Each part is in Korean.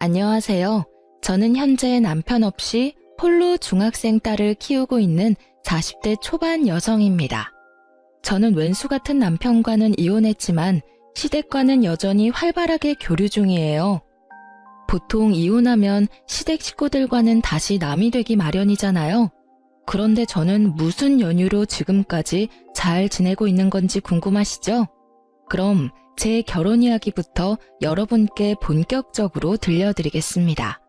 안녕하세요. 저는 현재 남편 없이 홀로 중학생 딸을 키우고 있는 40대 초반 여성입니다. 저는 왼수 같은 남편과는 이혼했지만 시댁과는 여전히 활발하게 교류 중이에요. 보통 이혼하면 시댁 식구들과는 다시 남이 되기 마련이잖아요. 그런데 저는 무슨 연유로 지금까지 잘 지내고 있는 건지 궁금하시죠? 그럼 제 결혼 이야기부터 여러분께 본격적으로 들려드리겠습니다.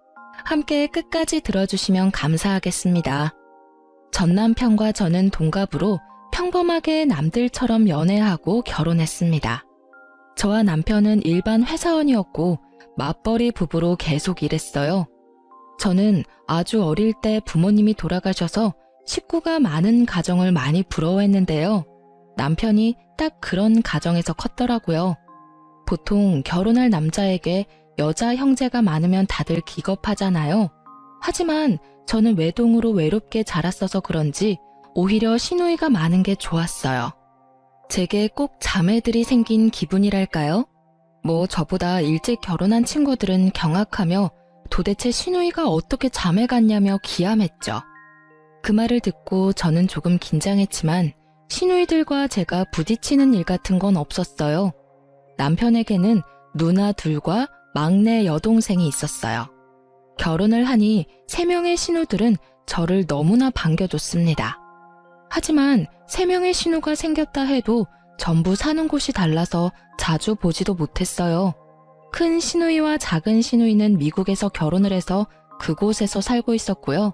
함께 끝까지 들어주시면 감사하겠습니다. 전 남편과 저는 동갑으로 평범하게 남들처럼 연애하고 결혼했습니다. 저와 남편은 일반 회사원이었고 맞벌이 부부로 계속 일했어요. 저는 아주 어릴 때 부모님이 돌아가셔서 식구가 많은 가정을 많이 부러워했는데요. 남편이 딱 그런 가정에서 컸더라고요. 보통 결혼할 남자에게 여자 형제가 많으면 다들 기겁하잖아요. 하지만 저는 외동으로 외롭게 자랐어서 그런지 오히려 시누이가 많은 게 좋았어요. 제게 꼭 자매들이 생긴 기분이랄까요? 저보다 일찍 결혼한 친구들은 경악하며 도대체 시누이가 어떻게 자매 같냐며 기함했죠. 그 말을 듣고 저는 조금 긴장했지만 시누이들과 제가 부딪히는 일 같은 건 없었어요. 남편에게는 누나 둘과 막내 여동생이 있었어요. 결혼을 하니 3명의 시누들은 저를 너무나 반겨줬습니다. 하지만 3명의 시누가 생겼다 해도 전부 사는 곳이 달라서 자주 보지도 못했어요. 큰 시누이와 작은 시누이는 미국에서 결혼을 해서 그곳에서 살고 있었고요.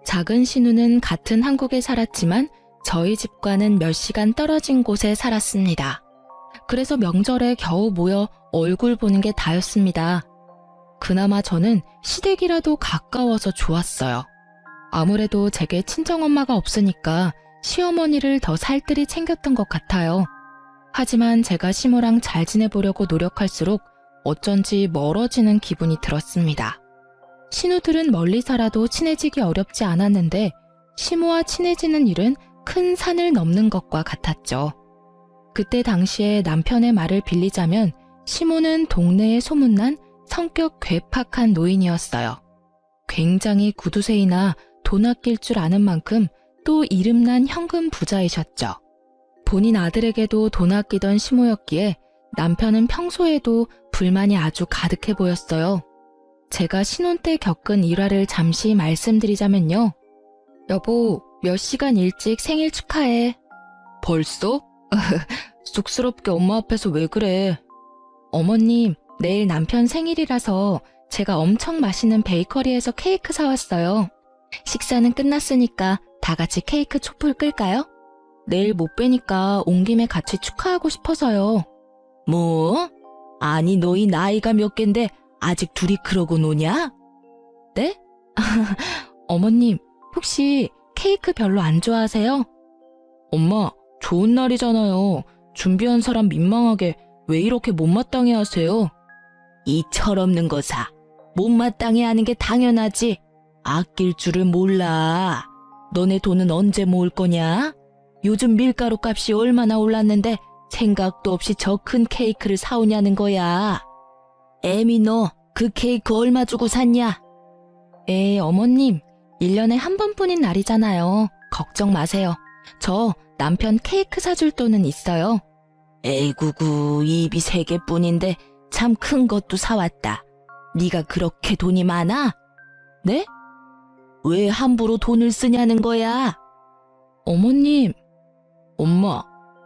작은 시누는 같은 한국에 살았지만 저희 집과는 몇 시간 떨어진 곳에 살았습니다. 그래서 명절에 겨우 모여 얼굴 보는 게 다였습니다. 그나마 저는 시댁이라도 가까워서 좋았어요. 아무래도 제게 친정엄마가 없으니까 시어머니를 더 살뜰히 챙겼던 것 같아요. 하지만 제가 시모랑 잘 지내보려고 노력할수록 어쩐지 멀어지는 기분이 들었습니다. 시누들은 멀리 살아도 친해지기 어렵지 않았는데 시모와 친해지는 일은 큰 산을 넘는 것과 같았죠. 그때 당시에 남편의 말을 빌리자면 시모는 동네에 소문난 성격 괴팍한 노인이었어요. 굉장히 구두쇠이나 돈 아낄 줄 아는 만큼 또 이름난 현금 부자이셨죠. 본인 아들에게도 돈 아끼던 시모였기에 남편은 평소에도 불만이 아주 가득해 보였어요. 제가 신혼 때 겪은 일화를 잠시 말씀드리자면요. 여보, 몇 시간 일찍 생일 축하해. 벌써? 쑥스럽게 엄마 앞에서 왜 그래? 어머님, 내일 남편 생일이라서 제가 엄청 맛있는 베이커리에서 케이크 사왔어요. 식사는 끝났으니까 다 같이 케이크 촛불 끌까요? 내일 못 뵈니까 온 김에 같이 축하하고 싶어서요. 뭐? 아니 너희 나이가 몇 갠데 아직 둘이 그러고 노냐? 네? 어머님, 혹시 케이크 별로 안 좋아하세요? 엄마, 좋은 날이잖아요. 준비한 사람 민망하게 왜 이렇게 못마땅해 하세요? 이 철없는 거사. 못마땅해 하는 게 당연하지. 아낄 줄을 몰라. 너네 돈은 언제 모을 거냐? 요즘 밀가루 값이 얼마나 올랐는데 생각도 없이 저 큰 케이크를 사오냐는 거야. 애미 너 그 케이크 얼마 주고 샀냐? 어머님, 1년에 한 번뿐인 날이잖아요. 걱정 마세요. 저 남편 케이크 사줄 돈은 있어요. 에구구, 입이 3개뿐인데 참 큰 것도 사왔다. 네가 그렇게 돈이 많아? 네? 왜 함부로 돈을 쓰냐는 거야? 어머님.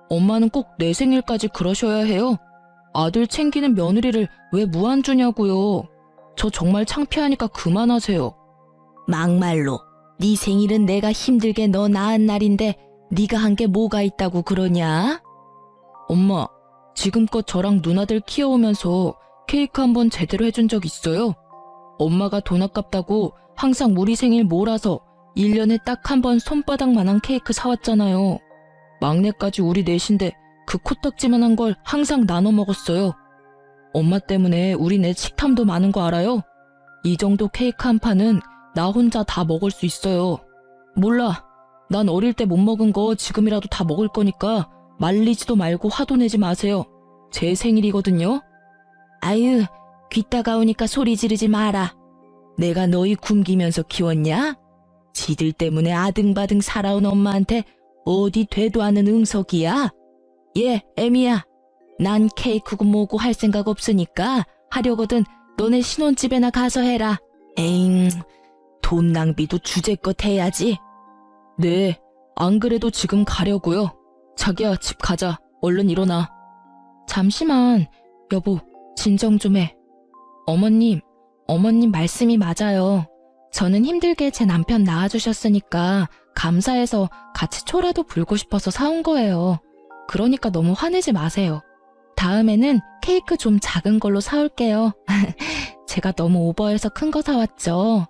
엄마는 꼭 내 생일까지 그러셔야 해요? 아들 챙기는 며느리를 왜 무안주냐고요. 저 정말 창피하니까 그만하세요. 막말로 네 생일은 내가 힘들게 너 낳은 날인데 네가 한 게 뭐가 있다고 그러냐? 엄마, 지금껏 저랑 누나들 키워오면서 케이크 한 번 제대로 해준 적 있어요? 엄마가 돈 아깝다고 항상 우리 생일 몰아서 1년에 딱 한 번 손바닥만한 케이크 사왔잖아요. 막내까지 우리 넷인데 그 코딱지만한 걸 항상 나눠 먹었어요. 엄마 때문에 우리 넷 식탐도 많은 거 알아요? 이 정도 케이크 한 판은 나 혼자 다 먹을 수 있어요. 몰라, 난 어릴 때 못 먹은 거 지금이라도 다 먹을 거니까 말리지도 말고 화도 내지 마세요. 제 생일이거든요. 아유, 귀 따가우니까 소리 지르지 마라. 내가 너희 굶기면서 키웠냐? 지들 때문에 아등바등 살아온 엄마한테 어디 되도 않은 응석이야? 예, 애미야. 난 케이크고 뭐고 할 생각 없으니까 하려거든 너네 신혼집에나 가서 해라. 에잉, 돈 낭비도 주제껏 해야지. 네, 안 그래도 지금 가려고요. 자기야, 집 가자. 얼른 일어나. 잠시만, 여보, 진정 좀 해. 어머님 말씀이 맞아요. 저는 힘들게 제 남편 낳아주셨으니까 감사해서 같이 초라도 불고 싶어서 사온 거예요. 그러니까 너무 화내지 마세요. 다음에는 케이크 좀 작은 걸로 사올게요. 제가 너무 오버해서 큰 거 사왔죠.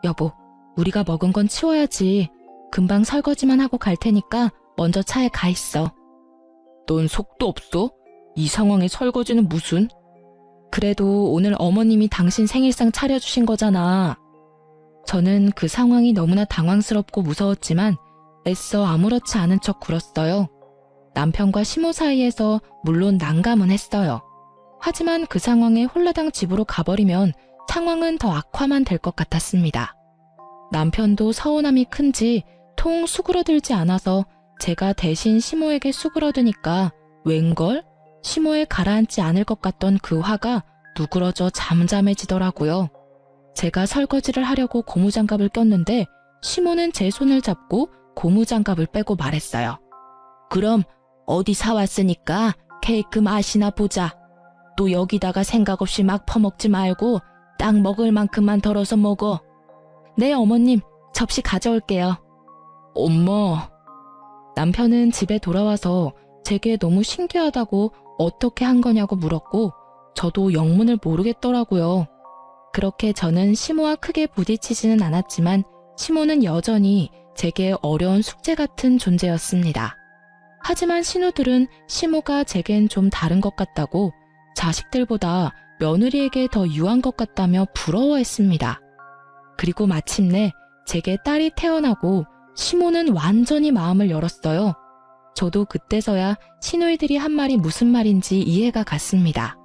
여보, 우리가 먹은 건 치워야지. 금방 설거지만 하고 갈 테니까 먼저 차에 가 있어. 넌 속도 없어? 이 상황에 설거지는 무슨? 그래도 오늘 어머님이 당신 생일상 차려주신 거잖아. 저는 그 상황이 너무나 당황스럽고 무서웠지만 애써 아무렇지 않은 척 굴었어요. 남편과 시모 사이에서 물론 난감은 했어요. 하지만 그 상황에 홀라당 집으로 가버리면 상황은 더 악화만 될 것 같았습니다. 남편도 서운함이 큰지 통 수그러들지 않아서 제가 대신 시모에게 수그러드니까 웬걸? 시모에 가라앉지 않을 것 같던 그 화가 누그러져 잠잠해지더라고요. 제가 설거지를 하려고 고무장갑을 꼈는데 시모는 제 손을 잡고 고무장갑을 빼고 말했어요. 그럼 어디 사왔으니까 케이크 맛이나 보자. 또 여기다가 생각 없이 막 퍼먹지 말고 딱 먹을 만큼만 덜어서 먹어. 네, 어머님, 접시 가져올게요. 엄마. 남편은 집에 돌아와서 제게 너무 신기하다고 어떻게 한 거냐고 물었고 저도 영문을 모르겠더라고요. 그렇게 저는 시모와 크게 부딪히지는 않았지만 시모는 여전히 제게 어려운 숙제 같은 존재였습니다. 하지만 신우들은 시모가 제겐 좀 다른 것 같다고 자식들보다 며느리에게 더 유한 것 같다며 부러워했습니다. 그리고 마침내 제게 딸이 태어나고 시모는 완전히 마음을 열었어요. 저도 그때서야 시누이들이 한 말이 무슨 말인지 이해가 갔습니다.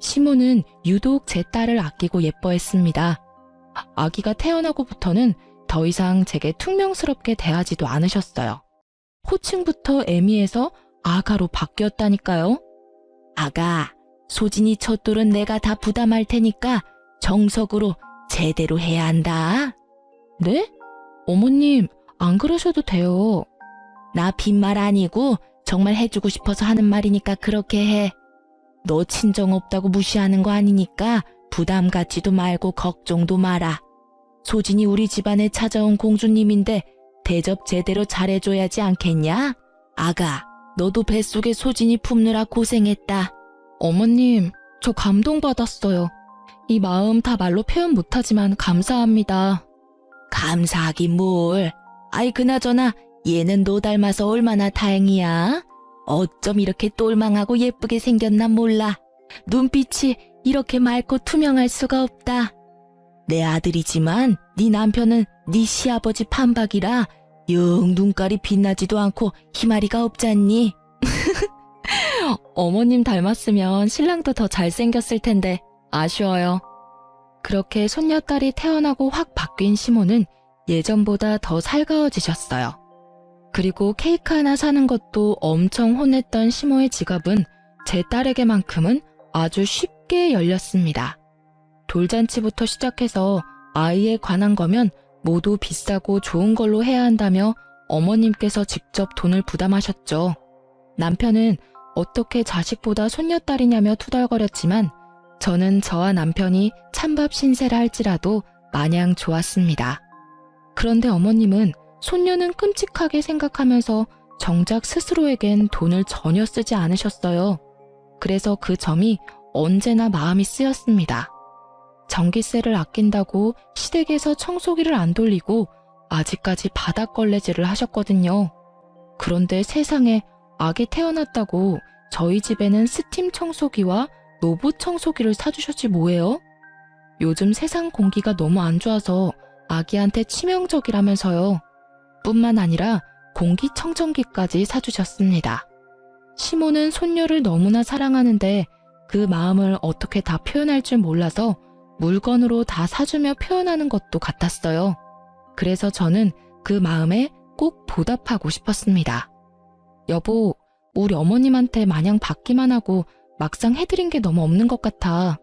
시모는 유독 제 딸을 아끼고 예뻐했습니다. 아기가 태어나고부터는 더 이상 제게 퉁명스럽게 대하지도 않으셨어요. 호칭부터 애미해서 아가로 바뀌었다니까요. 아가, 소진이 첫돌은 내가 다 부담할 테니까 정석으로 제대로 해야 한다. 네? 어머님, 안 그러셔도 돼요. 나 빈말 아니고 정말 해주고 싶어서 하는 말이니까 그렇게 해. 너 친정 없다고 무시하는 거 아니니까 부담 갖지도 말고 걱정도 마라. 소진이 우리 집안에 찾아온 공주님인데 대접 제대로 잘해줘야지 않겠냐? 아가, 너도 뱃속에 소진이 품느라 고생했다. 어머님, 저 감동받았어요. 이 마음 다 말로 표현 못하지만 감사합니다. 감사하긴 뭘. 아이 그나저나 얘는 너 닮아서 얼마나 다행이야. 어쩜 이렇게 똘망하고 예쁘게 생겼나 몰라. 눈빛이 이렇게 맑고 투명할 수가 없다. 내 아들이지만 네 남편은 네 시아버지 판박이라 영 눈깔이 빛나지도 않고 희마리가 없잖니. 어머님 닮았으면 신랑도 더 잘생겼을 텐데 아쉬워요. 그렇게 손녀딸이 태어나고 확 바뀐 시모는 예전보다 더 살가워지셨어요. 그리고 케이크 하나 사는 것도 엄청 혼냈던 시모의 지갑은 제 딸에게만큼은 아주 쉽게 열렸습니다. 돌잔치부터 시작해서 아이에 관한 거면 모두 비싸고 좋은 걸로 해야 한다며 어머님께서 직접 돈을 부담하셨죠. 남편은 어떻게 자식보다 손녀딸이냐며 투덜거렸지만 저는 저와 남편이 찬밥 신세라 할지라도 마냥 좋았습니다. 그런데 어머님은 손녀는 끔찍하게 생각하면서 정작 스스로에겐 돈을 전혀 쓰지 않으셨어요. 그래서 그 점이 언제나 마음이 쓰였습니다. 전기세를 아낀다고 시댁에서 청소기를 안 돌리고 아직까지 바닥걸레질을 하셨거든요. 그런데 세상에 아기 태어났다고 저희 집에는 스팀 청소기와 로봇 청소기를 사주셨지 뭐예요? 요즘 세상 공기가 너무 안 좋아서 아기한테 치명적이라면서요. 뿐만 아니라 공기청정기까지 사주셨습니다. 시모는 손녀를 너무나 사랑하는데 그 마음을 어떻게 다 표현할 줄 몰라서 물건으로 다 사주며 표현하는 것도 같았어요. 그래서 저는 그 마음에 꼭 보답하고 싶었습니다. 여보, 우리 어머님한테 마냥 받기만 하고 막상 해드린 게 너무 없는 것 같아.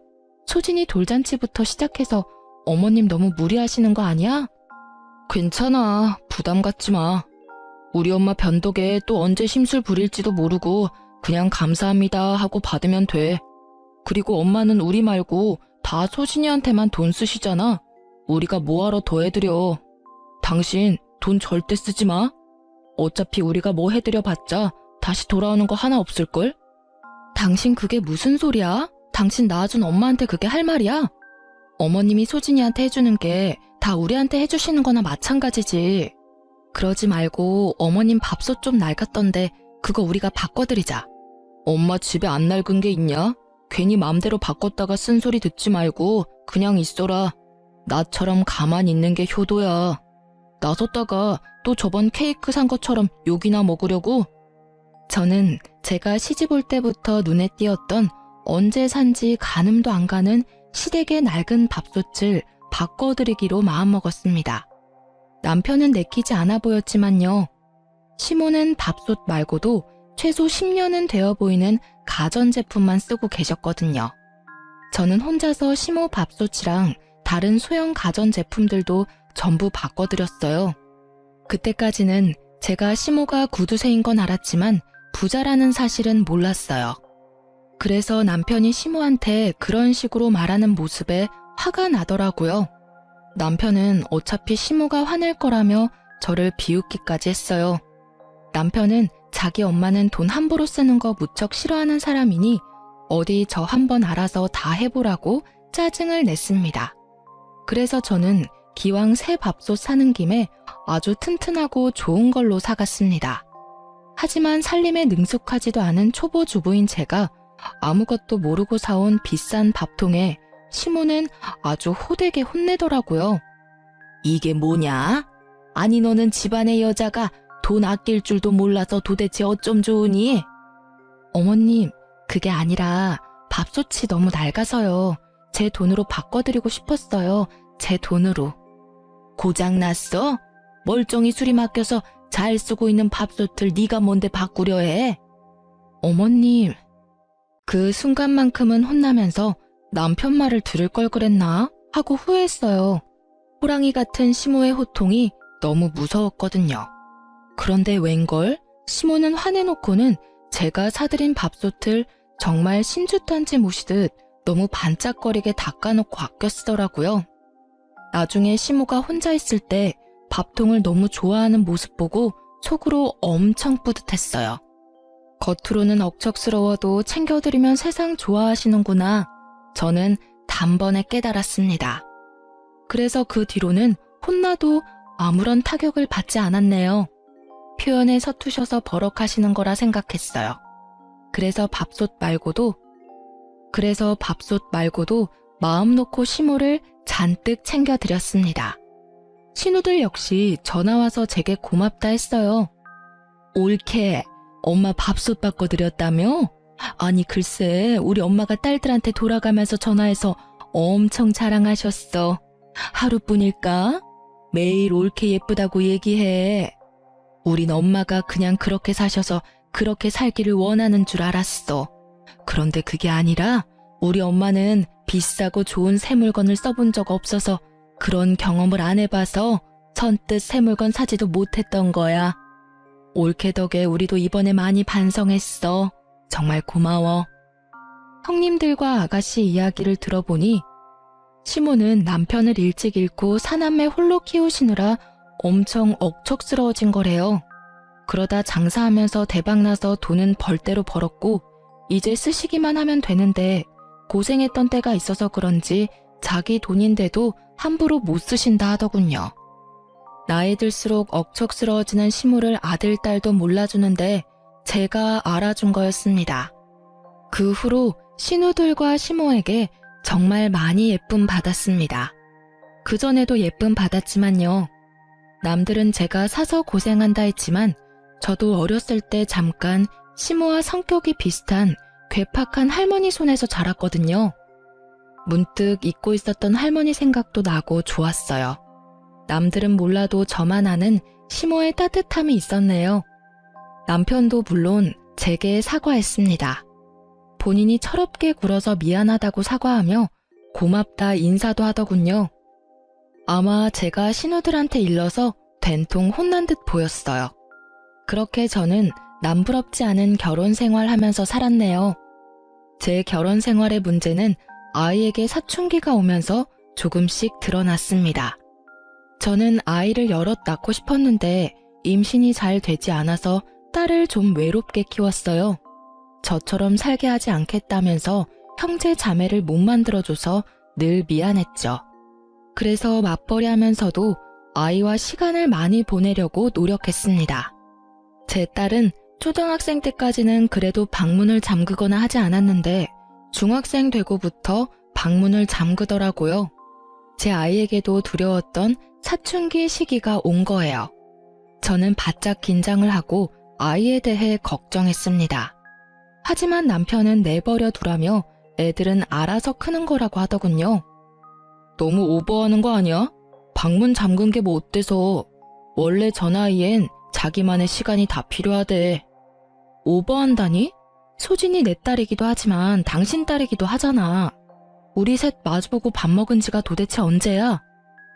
소진이 돌잔치부터 시작해서 어머님 너무 무리하시는 거 아니야? 괜찮아. 부담 갖지 마. 우리 엄마 변덕에 또 언제 심술 부릴지도 모르고 그냥 감사합니다 하고 받으면 돼. 그리고 엄마는 우리 말고 다 소진이한테만 돈 쓰시잖아. 우리가 뭐하러 더 해드려. 당신 돈 절대 쓰지 마. 어차피 우리가 뭐 해드려 봤자 다시 돌아오는 거 하나 없을걸? 당신 그게 무슨 소리야? 당신 낳아준 엄마한테 그게 할 말이야? 어머님이 소진이한테 해주는 게 다 우리한테 해주시는 거나 마찬가지지. 그러지 말고 어머님 밥솥 좀 낡았던데 그거 우리가 바꿔드리자. 엄마 집에 안 낡은 게 있냐? 괜히 맘대로 바꿨다가 쓴소리 듣지 말고 그냥 있어라. 나처럼 가만히 있는 게 효도야. 나섰다가 또 저번 케이크 산 것처럼 욕이나 먹으려고? 저는 제가 시집 올 때부터 눈에 띄었던 언제 산지 가늠도 안 가는 시댁의 낡은 밥솥을 바꿔드리기로 마음먹었습니다. 남편은 내키지 않아 보였지만요. 시모는 밥솥 말고도 최소 10년은 되어 보이는 가전제품만 쓰고 계셨거든요. 저는 혼자서 시모 밥솥이랑 다른 소형 가전제품들도 전부 바꿔드렸어요. 그때까지는 제가 시모가 구두쇠인 건 알았지만 부자라는 사실은 몰랐어요. 그래서 남편이 시모한테 그런 식으로 말하는 모습에 화가 나더라고요. 남편은 어차피 시모가 화낼 거라며 저를 비웃기까지 했어요. 남편은 자기 엄마는 돈 함부로 쓰는 거 무척 싫어하는 사람이니 어디 저 한번 알아서 다 해보라고 짜증을 냈습니다. 그래서 저는 기왕 새 밥솥 사는 김에 아주 튼튼하고 좋은 걸로 사갔습니다. 하지만 살림에 능숙하지도 않은 초보 주부인 제가 아무것도 모르고 사온 비싼 밥통에 시모는 아주 호되게 혼내더라고요. 이게 뭐냐? 아니 너는 집안의 여자가 돈 아낄 줄도 몰라서 도대체 어쩜 좋으니? 어머님, 그게 아니라 밥솥이 너무 낡아서요. 제 돈으로 바꿔드리고 싶었어요. 제 돈으로. 고장났어? 멀쩡히 수리 맡겨서 잘 쓰고 있는 밥솥을 네가 뭔데 바꾸려 해? 어머님, 그 순간만큼은 혼나면서 남편 말을 들을 걸 그랬나 하고 후회했어요. 호랑이 같은 시모의 호통이 너무 무서웠거든요. 그런데 웬걸? 시모는 화내놓고는 제가 사드린 밥솥을 정말 신주탄지 모시듯 너무 반짝거리게 닦아놓고 아껴 쓰더라고요. 나중에 시모가 혼자 있을 때 밥통을 너무 좋아하는 모습 보고 속으로 엄청 뿌듯했어요. 겉으로는 억척스러워도 챙겨드리면 세상 좋아하시는구나. 저는 단번에 깨달았습니다. 그래서 그 뒤로는 혼나도 아무런 타격을 받지 않았네요. 표현에 서투셔서 버럭하시는 거라 생각했어요. 그래서 밥솥 말고도 마음 놓고 시모를 잔뜩 챙겨드렸습니다. 신우들 역시 전화와서 제게 고맙다 했어요. 옳게 엄마 밥솥 바꿔드렸다며? 아니 글쎄 우리 엄마가 딸들한테 돌아가면서 전화해서 엄청 자랑하셨어. 하루뿐일까? 매일 옳게 예쁘다고 얘기해. 우린 엄마가 그냥 그렇게 사셔서 그렇게 살기를 원하는 줄 알았어. 그런데 그게 아니라 우리 엄마는 비싸고 좋은 새 물건을 써본 적 없어서 그런 경험을 안 해봐서 선뜻 새 물건 사지도 못했던 거야. 옳게 덕에 우리도 이번에 많이 반성했어. 정말 고마워. 형님들과 아가씨 이야기를 들어보니 시모는 남편을 일찍 잃고 사남매 홀로 키우시느라 엄청 억척스러워진 거래요. 그러다 장사하면서 대박나서 돈은 벌대로 벌었고 이제 쓰시기만 하면 되는데 고생했던 때가 있어서 그런지 자기 돈인데도 함부로 못 쓰신다 하더군요. 나이 들수록 억척스러워지는 시모를 아들, 딸도 몰라주는데 제가 알아준 거였습니다. 그 후로 신우들과 시모에게 정말 많이 예쁨 받았습니다. 그전에도 예쁨 받았지만요. 남들은 제가 사서 고생한다 했지만 저도 어렸을 때 잠깐 시모와 성격이 비슷한 괴팍한 할머니 손에서 자랐거든요. 문득 잊고 있었던 할머니 생각도 나고 좋았어요. 남들은 몰라도 저만 아는 시모의 따뜻함이 있었네요. 남편도 물론 제게 사과했습니다. 본인이 철없게 굴어서 미안하다고 사과하며 고맙다 인사도 하더군요. 아마 제가 신우들한테 일러서 된통 혼난 듯 보였어요. 그렇게 저는 남부럽지 않은 결혼 생활하면서 살았네요. 제 결혼 생활의 문제는 아이에게 사춘기가 오면서 조금씩 드러났습니다. 저는 아이를 여럿 낳고 싶었는데 임신이 잘 되지 않아서 딸을 좀 외롭게 키웠어요. 저처럼 살게 하지 않겠다면서 형제 자매를 못 만들어줘서 늘 미안했죠. 그래서 맞벌이 하면서도 아이와 시간을 많이 보내려고 노력했습니다. 제 딸은 초등학생 때까지는 그래도 방문을 잠그거나 하지 않았는데 중학생 되고부터 방문을 잠그더라고요. 제 아이에게도 두려웠던 사춘기 시기가 온 거예요. 저는 바짝 긴장을 하고 아이에 대해 걱정했습니다. 하지만 남편은 내버려 두라며 애들은 알아서 크는 거라고 하더군요. 너무 오버하는 거 아니야? 방문 잠근 게 뭐 어때서? 원래 저 나이엔 자기만의 시간이 다 필요하대. 오버한다니? 소진이 내 딸이기도 하지만 당신 딸이기도 하잖아. 우리 셋 마주보고 밥 먹은 지가 도대체 언제야?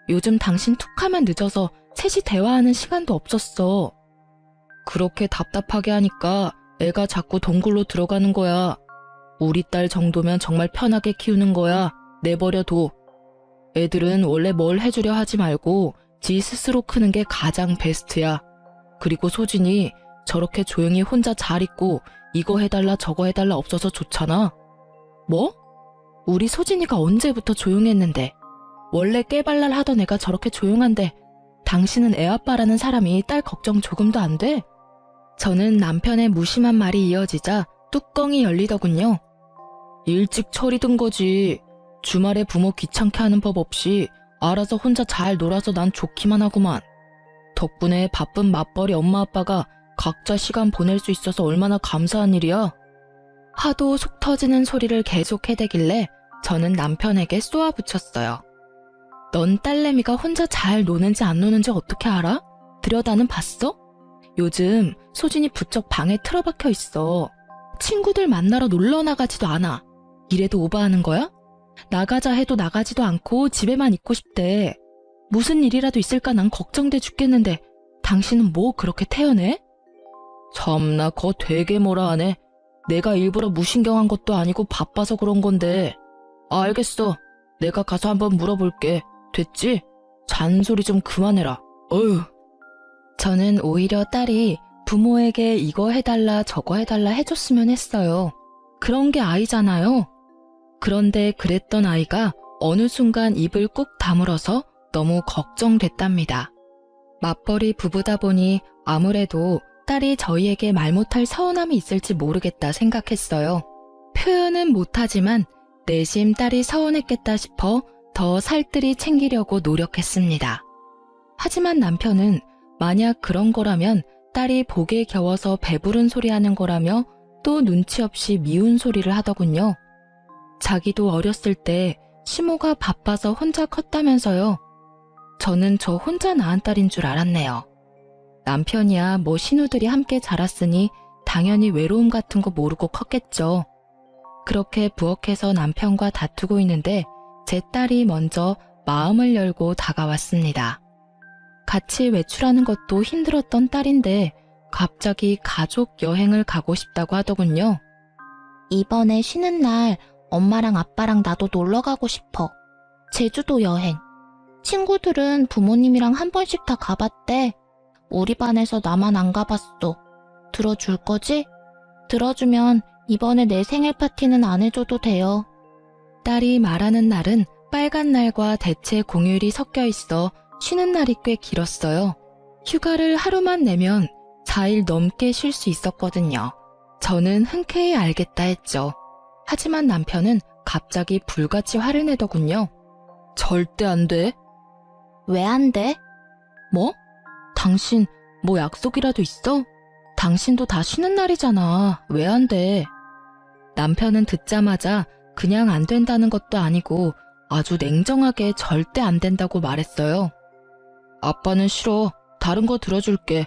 요즘 당신 툭하면 늦어서 셋이 대화하는 시간도 없었어. 그렇게 답답하게 하니까 애가 자꾸 동굴로 들어가는 거야. 우리 딸 정도면 정말 편하게 키우는 거야. 내버려둬. 애들은 원래 뭘 해주려 하지 말고 지 스스로 크는 게 가장 베스트야. 그리고 소진이 저렇게 조용히 혼자 잘 있고 이거 해달라 저거 해달라 없어서 좋잖아. 뭐? 우리 소진이가 언제부터 조용했는데. 원래 깨발랄 하던 애가 저렇게 조용한데 당신은 애아빠라는 사람이 딸 걱정 조금도 안 돼? 저는 남편의 무심한 말이 이어지자 뚜껑이 열리더군요. 일찍 철이 든 거지. 주말에 부모 귀찮게 하는 법 없이 알아서 혼자 잘 놀아서 난 좋기만 하구만. 덕분에 바쁜 맞벌이 엄마 아빠가 각자 시간 보낼 수 있어서 얼마나 감사한 일이야. 하도 속 터지는 소리를 계속 해대길래 저는 남편에게 쏘아붙였어요. 넌 딸내미가 혼자 잘 노는지 안 노는지 어떻게 알아? 들여다는 봤어? 요즘 소진이 부쩍 방에 틀어박혀 있어. 친구들 만나러 놀러 나가지도 않아. 이래도 오버하는 거야? 나가자 해도 나가지도 않고 집에만 있고 싶대. 무슨 일이라도 있을까 난 걱정돼 죽겠는데 당신은 뭐 그렇게 태연해? 참나 거 되게 뭐라 하네. 내가 일부러 무신경한 것도 아니고 바빠서 그런 건데. 알겠어. 내가 가서 한번 물어볼게. 됐지? 잔소리 좀 그만해라. 어휴. 저는 오히려 딸이 부모에게 이거 해달라 저거 해달라 해줬으면 했어요. 그런 게 아이잖아요. 그런데 그랬던 아이가 어느 순간 입을 꾹 다물어서 너무 걱정됐답니다. 맞벌이 부부다 보니 아무래도 딸이 저희에게 말 못할 서운함이 있을지 모르겠다 생각했어요. 표현은 못하지만 내심 딸이 서운했겠다 싶어 더 살뜰히 챙기려고 노력했습니다. 하지만 남편은 만약 그런 거라면 딸이 복에 겨워서 배부른 소리 하는 거라며 또 눈치 없이 미운 소리를 하더군요. 자기도 어렸을 때 시모가 바빠서 혼자 컸다면서요. 저는 저 혼자 낳은 딸인 줄 알았네요. 남편이야 뭐 신우들이 함께 자랐으니 당연히 외로움 같은 거 모르고 컸겠죠. 그렇게 부엌에서 남편과 다투고 있는데 제 딸이 먼저 마음을 열고 다가왔습니다. 같이 외출하는 것도 힘들었던 딸인데 갑자기 가족 여행을 가고 싶다고 하더군요. 이번에 쉬는 날 엄마랑 아빠랑 나도 놀러 가고 싶어. 제주도 여행. 친구들은 부모님이랑 한 번씩 다 가봤대. 우리 반에서 나만 안 가봤어. 들어줄 거지? 들어주면 이번에 내 생일 파티는 안 해줘도 돼요. 딸이 말하는 날은 빨간 날과 대체 공휴일이 섞여 있어 쉬는 날이 꽤 길었어요. 휴가를 하루만 내면 4일 넘게 쉴 수 있었거든요. 저는 흔쾌히 알겠다 했죠. 하지만 남편은 갑자기 불같이 화를 내더군요. 절대 안 돼. 왜 안 돼? 뭐? 당신 뭐 약속이라도 있어? 당신도 다 쉬는 날이잖아. 왜 안 돼? 남편은 듣자마자 그냥 안 된다는 것도 아니고 아주 냉정하게 절대 안 된다고 말했어요. 아빠는 싫어. 다른 거 들어줄게.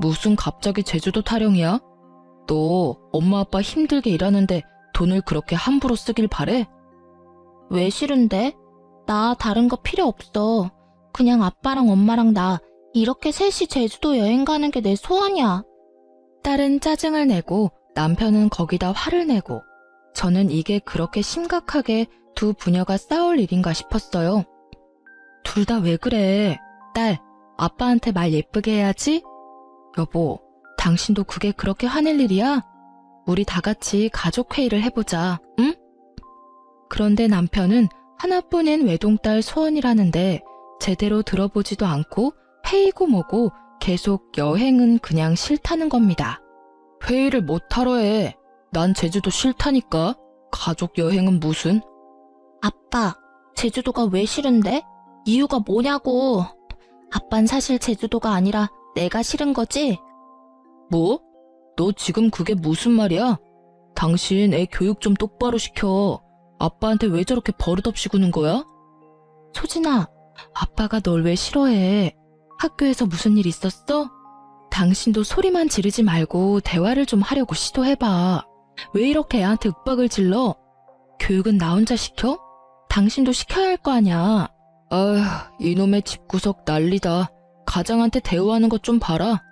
무슨 갑자기 제주도 타령이야? 너 엄마 아빠 힘들게 일하는데 돈을 그렇게 함부로 쓰길 바래? 왜 싫은데? 나 다른 거 필요 없어. 그냥 아빠랑 엄마랑 나 이렇게 셋이 제주도 여행 가는 게 내 소원이야. 딸은 짜증을 내고 남편은 거기다 화를 내고 저는 이게 그렇게 심각하게 두 부녀가 싸울 일인가 싶었어요. 둘 다 왜 그래? 딸, 아빠한테 말 예쁘게 해야지? 여보, 당신도 그게 그렇게 화낼 일이야? 우리 다 같이 가족회의를 해보자, 응? 그런데 남편은 하나뿐인 외동딸 소원이라는데 제대로 들어보지도 않고 회의고 뭐고 계속 여행은 그냥 싫다는 겁니다. 회의를 못하러 해. 난 제주도 싫다니까. 가족 여행은 무슨? 아빠, 제주도가 왜 싫은데? 이유가 뭐냐고. 아빤 사실 제주도가 아니라 내가 싫은 거지? 뭐? 너 지금 그게 무슨 말이야? 당신 애 교육 좀 똑바로 시켜. 아빠한테 왜 저렇게 버릇없이 구는 거야? 소진아, 아빠가 널 왜 싫어해? 학교에서 무슨 일 있었어? 당신도 소리만 지르지 말고 대화를 좀 하려고 시도해봐. 왜 이렇게 애한테 윽박을 질러? 교육은 나 혼자 시켜? 당신도 시켜야 할 거 아냐. 아휴, 이놈의 집구석 난리다. 가장한테 대우하는 것 좀 봐라.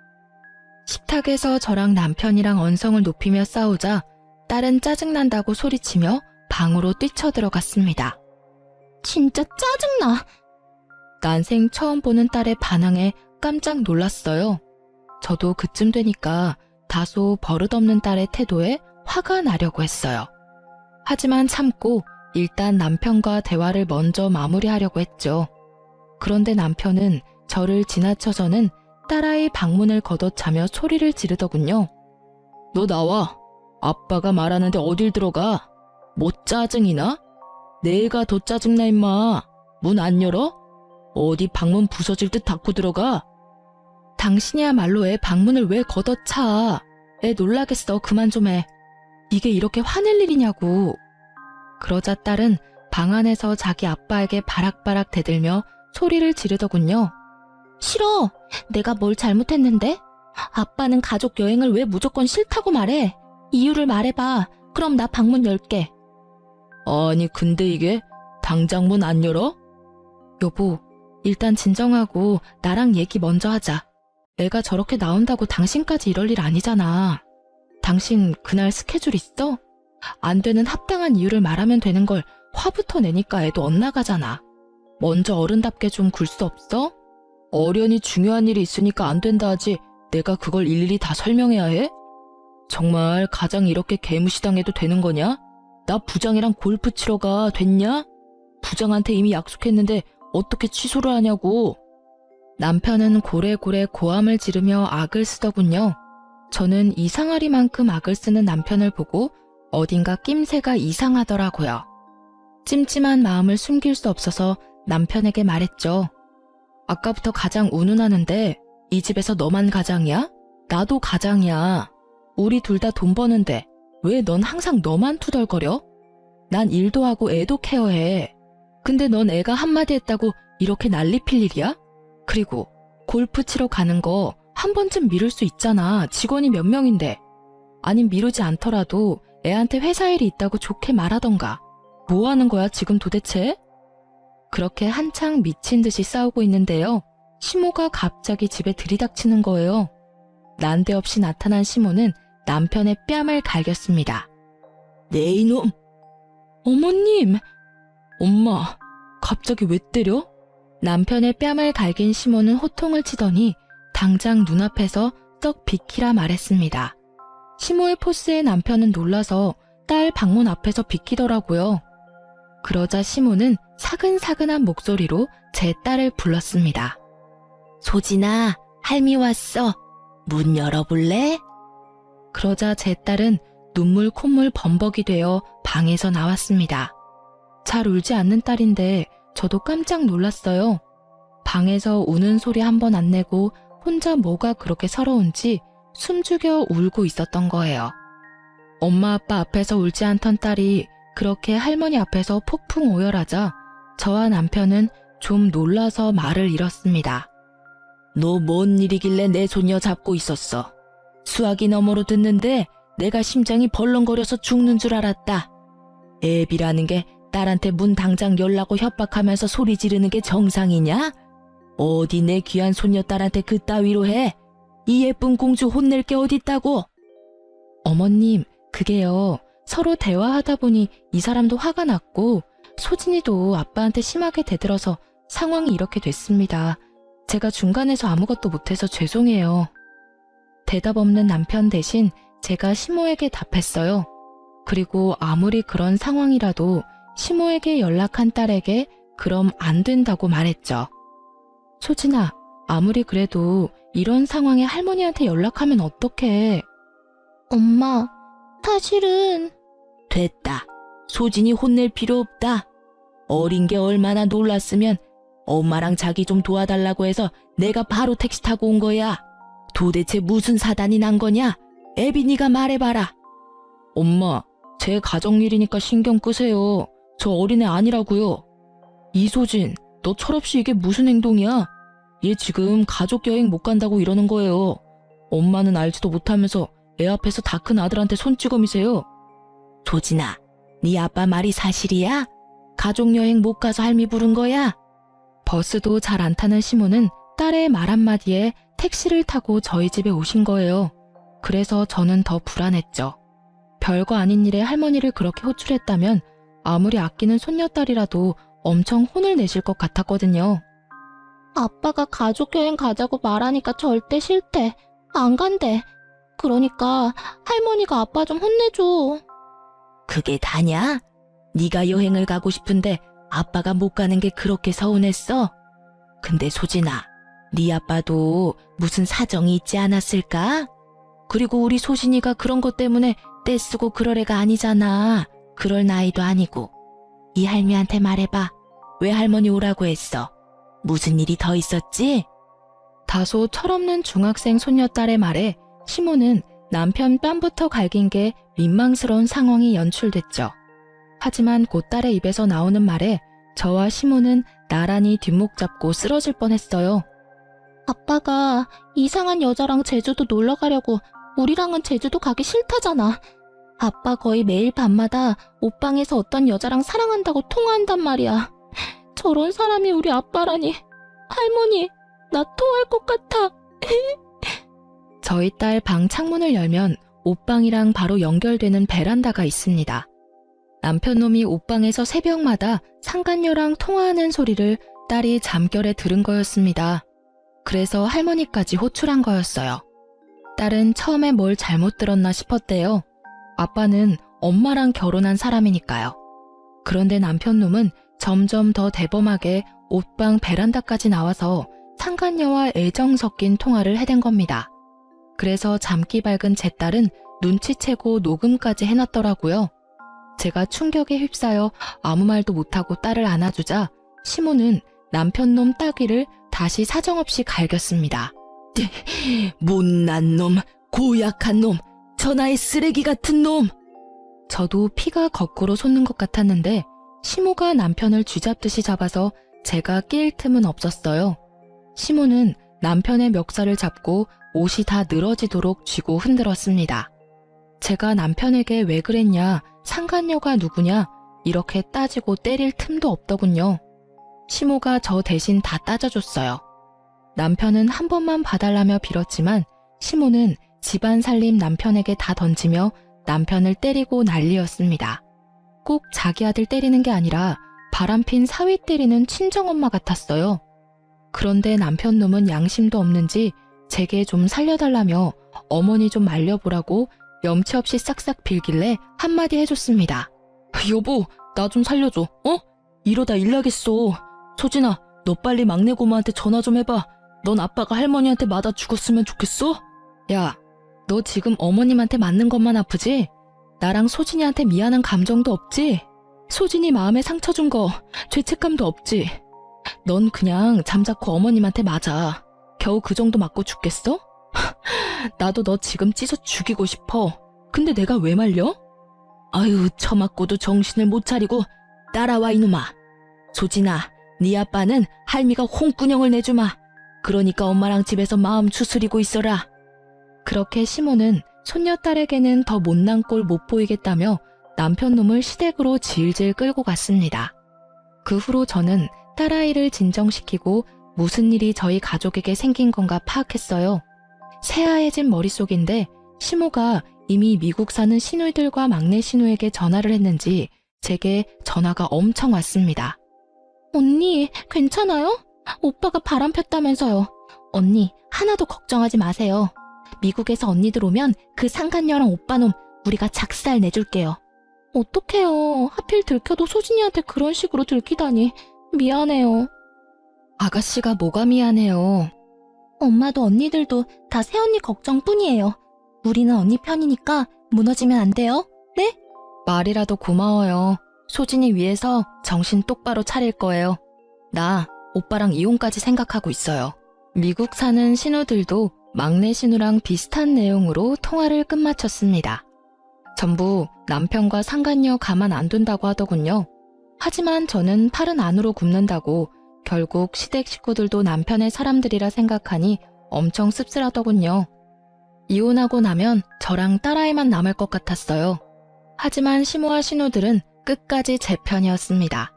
식탁에서 저랑 남편이랑 언성을 높이며 싸우자 딸은 짜증난다고 소리치며 방으로 뛰쳐들어갔습니다. 진짜 짜증나. 난생 처음 보는 딸의 반항에 깜짝 놀랐어요. 저도 그쯤 되니까 다소 버릇없는 딸의 태도에 화가 나려고 했어요. 하지만 참고 일단 남편과 대화를 먼저 마무리하려고 했죠. 그런데 남편은 저를 지나쳐서는 딸아이 방문을 걷어차며 소리를 지르더군요. 너 나와. 아빠가 말하는데 어딜 들어가? 뭐 짜증이 나? 내가 더 짜증나 임마. 문 안 열어? 어디 방문 부서질 듯 닫고 들어가? 당신이야말로 애 방문을 왜 걷어차? 애 놀라겠어. 그만 좀 해. 이게 이렇게 화낼 일이냐고. 그러자 딸은 방 안에서 자기 아빠에게 바락바락 대들며 소리를 지르더군요. 싫어. 내가 뭘 잘못했는데? 아빠는 가족 여행을 왜 무조건 싫다고 말해? 이유를 말해봐. 그럼 나 방문 열게. 아니 근데 이게 당장 문 안 열어? 여보, 일단 진정하고 나랑 얘기 먼저 하자. 애가 저렇게 나온다고 당신까지 이럴 일 아니잖아. 당신 그날 스케줄 있어? 안 되는 합당한 이유를 말하면 되는 걸 화부터 내니까 애도 엇나가잖아. 먼저 어른답게 좀 굴 수 없어? 어련히 중요한 일이 있으니까 안 된다 하지 내가 그걸 일일이 다 설명해야 해? 정말 가장이 이렇게 개무시당해도 되는 거냐? 나 부장이랑 골프 치러 가. 됐냐? 부장한테 이미 약속했는데 어떻게 취소를 하냐고. 남편은 고래고래 고함을 지르며 악을 쓰더군요. 저는 이상하리만큼 악을 쓰는 남편을 보고 어딘가 낌새가 이상하더라고요. 찜찜한 마음을 숨길 수 없어서 남편에게 말했죠. 아까부터 가장 운운하는데 이 집에서 너만 가장이야? 나도 가장이야. 우리 둘 다 돈 버는데 왜 넌 항상 너만 투덜거려? 난 일도 하고 애도 케어해. 근데 넌 애가 한마디 했다고 이렇게 난리 필 일이야? 그리고 골프 치러 가는 거 한 번쯤 미룰 수 있잖아. 직원이 몇 명인데. 아님 미루지 않더라도 애한테 회사 일이 있다고 좋게 말하던가. 뭐 하는 거야 지금 도대체? 그렇게 한창 미친 듯이 싸우고 있는데요. 시모가 갑자기 집에 들이닥치는 거예요. 난데없이 나타난 시모는 남편의 뺨을 갈겼습니다. 네 이놈! 어머님! 엄마, 갑자기 왜 때려? 남편의 뺨을 갈긴 시모는 호통을 치더니 당장 눈앞에서 썩 비키라 말했습니다. 시모의 포스에 남편은 놀라서 딸 방문 앞에서 비키더라고요. 그러자 시모는 사근사근한 목소리로 제 딸을 불렀습니다. 소진아, 할미 왔어. 문 열어볼래? 그러자 제 딸은 눈물 콧물 범벅이 되어 방에서 나왔습니다. 잘 울지 않는 딸인데 저도 깜짝 놀랐어요. 방에서 우는 소리 한 번 안 내고 혼자 뭐가 그렇게 서러운지 숨죽여 울고 있었던 거예요. 엄마 아빠 앞에서 울지 않던 딸이 그렇게 할머니 앞에서 폭풍 오열하자 저와 남편은 좀 놀라서 말을 잃었습니다. 너 뭔 일이길래 내 손녀 잡고 있었어? 수화기 너머로 듣는데 내가 심장이 벌렁거려서 죽는 줄 알았다. 애비라는 게 딸한테 문 당장 열라고 협박하면서 소리 지르는 게 정상이냐? 어디 내 귀한 손녀딸한테 그따위로 해? 이 예쁜 공주 혼낼 게 어딨다고? 어머님, 그게요. 서로 대화하다 보니 이 사람도 화가 났고 소진이도 아빠한테 심하게 대들어서 상황이 이렇게 됐습니다. 제가 중간에서 아무것도 못해서 죄송해요. 대답 없는 남편 대신 제가 시모에게 답했어요. 그리고 아무리 그런 상황이라도 시모에게 연락한 딸에게 그럼 안 된다고 말했죠. 소진아, 아무리 그래도 이런 상황에 할머니한테 연락하면 어떡해. 엄마, 사실은 됐다. 소진이 혼낼 필요 없다. 어린 게 얼마나 놀랐으면 엄마랑 자기 좀 도와달라고 해서 내가 바로 택시 타고 온 거야. 도대체 무슨 사단이 난 거냐? 애비니가 말해봐라. 엄마, 제 가정일이니까 신경 끄세요. 저 어린애 아니라고요. 이소진, 너 철없이 이게 무슨 행동이야? 얘 지금 가족 여행 못 간다고 이러는 거예요. 엄마는 알지도 못하면서 애 앞에서 다 큰 아들한테 손찌검이세요. 소진아, 네 아빠 말이 사실이야? 가족 여행 못 가서 할미 부른 거야? 버스도 잘 안 타는 시모는 딸의 말 한마디에 택시를 타고 저희 집에 오신 거예요. 그래서 저는 더 불안했죠. 별거 아닌 일에 할머니를 그렇게 호출했다면 아무리 아끼는 손녀딸이라도 엄청 혼을 내실 것 같았거든요. 아빠가 가족여행 가자고 말하니까 절대 싫대. 안 간대. 그러니까 할머니가 아빠 좀 혼내줘. 그게 다냐? 네가 여행을 가고 싶은데 아빠가 못 가는 게 그렇게 서운했어? 근데 소진아, 네 아빠도 무슨 사정이 있지 않았을까? 그리고 우리 소진이가 그런 것 때문에 떼쓰고 그럴 애가 아니잖아. 그럴 나이도 아니고. 이 할미한테 말해봐. 왜 할머니 오라고 했어? 무슨 일이 더 있었지? 다소 철없는 중학생 손녀딸의 말에 시모는 남편 뺨부터 갈긴 게 민망스러운 상황이 연출됐죠. 하지만 곧 딸의 입에서 나오는 말에 저와 시모는 나란히 뒷목 잡고 쓰러질 뻔했어요. 아빠가 이상한 여자랑 제주도 놀러 가려고 우리랑은 제주도 가기 싫다잖아. 아빠 거의 매일 밤마다 옷방에서 어떤 여자랑 사랑한다고 통화한단 말이야. 저런 사람이 우리 아빠라니. 할머니, 나 토할 것 같아. 저희 딸 방 창문을 열면 옷방이랑 바로 연결되는 베란다가 있습니다. 남편놈이 옷방에서 새벽마다 상간녀랑 통화하는 소리를 딸이 잠결에 들은 거였습니다. 그래서 할머니까지 호출한 거였어요. 딸은 처음에 뭘 잘못 들었나 싶었대요. 아빠는 엄마랑 결혼한 사람이니까요. 그런데 남편놈은 점점 더 대범하게 옷방 베란다까지 나와서 상간녀와 애정 섞인 통화를 해댄 겁니다. 그래서 잠기 밝은 제 딸은 눈치채고 녹음까지 해놨더라고요. 제가 충격에 휩싸여 아무 말도 못하고 딸을 안아주자 시모는 남편놈 따귀를 다시 사정없이 갈겼습니다. 못난 놈, 고약한 놈, 천하의 쓰레기 같은 놈. 저도 피가 거꾸로 솟는 것 같았는데 시모가 남편을 쥐잡듯이 잡아서 제가 낄 틈은 없었어요. 시모는 남편의 멱살을 잡고 옷이 다 늘어지도록 쥐고 흔들었습니다. 제가 남편에게 왜 그랬냐, 상간녀가 누구냐 이렇게 따지고 때릴 틈도 없더군요. 시모가 저 대신 다 따져줬어요. 남편은 한 번만 봐달라며 빌었지만 시모는 집안 살림 남편에게 다 던지며 남편을 때리고 난리였습니다. 꼭 자기 아들 때리는 게 아니라 바람핀 사위 때리는 친정엄마 같았어요. 그런데 남편놈은 양심도 없는지 제게 좀 살려달라며 어머니 좀 말려보라고 염치 없이 싹싹 빌길래 한마디 해줬습니다. 여보, 나 좀 살려줘, 어? 이러다 일 나겠어. 소진아, 너 빨리 막내 고모한테 전화 좀 해봐. 넌 아빠가 할머니한테 맞아 죽었으면 좋겠어? 야, 너 지금 어머님한테 맞는 것만 아프지? 나랑 소진이한테 미안한 감정도 없지? 소진이 마음에 상처 준 거 죄책감도 없지? 넌 그냥 잠자코 어머님한테 맞아. 겨우 그 정도 맞고 죽겠어? 나도 너 지금 찢어 죽이고 싶어. 근데 내가 왜 말려? 아유, 처맞고도 정신을 못 차리고 따라와 이놈아. 소진아, 네 아빠는 할미가 홍군형을 내주마. 그러니까 엄마랑 집에서 마음 추스리고 있어라. 그렇게 시모는 손녀딸에게는 더 못난 꼴 못 보이겠다며 남편 놈을 시댁으로 질질 끌고 갔습니다. 그 후로 저는 딸아이를 진정시키고 무슨 일이 저희 가족에게 생긴 건가 파악했어요. 새하얘진 머릿속인데 시모가 이미 미국 사는 시누이들과 막내 시누에게 전화를 했는지 제게 전화가 엄청 왔습니다. 언니, 괜찮아요? 오빠가 바람 폈다면서요. 언니, 하나도 걱정하지 마세요. 미국에서 언니들 오면 그 상간녀랑 오빠놈 우리가 작살 내줄게요. 어떡해요. 하필 들켜도 소진이한테 그런 식으로 들키다니. 미안해요. 아가씨가 뭐가 미안해요. 엄마도 언니들도 다 새언니 걱정뿐이에요. 우리는 언니 편이니까 무너지면 안 돼요. 네? 말이라도 고마워요. 소진이 위해서 정신 똑바로 차릴 거예요. 나 오빠랑 이혼까지 생각하고 있어요. 미국 사는 신우들도 막내 신우랑 비슷한 내용으로 통화를 끝마쳤습니다. 전부 남편과 상간녀 가만 안 둔다고 하더군요. 하지만 저는 팔은 안으로 굽는다고 결국 시댁 식구들도 남편의 사람들이라 생각하니 엄청 씁쓸하더군요. 이혼하고 나면 저랑 딸아이만 남을 것 같았어요. 하지만 시모와 신우들은 끝까지 제 편이었습니다.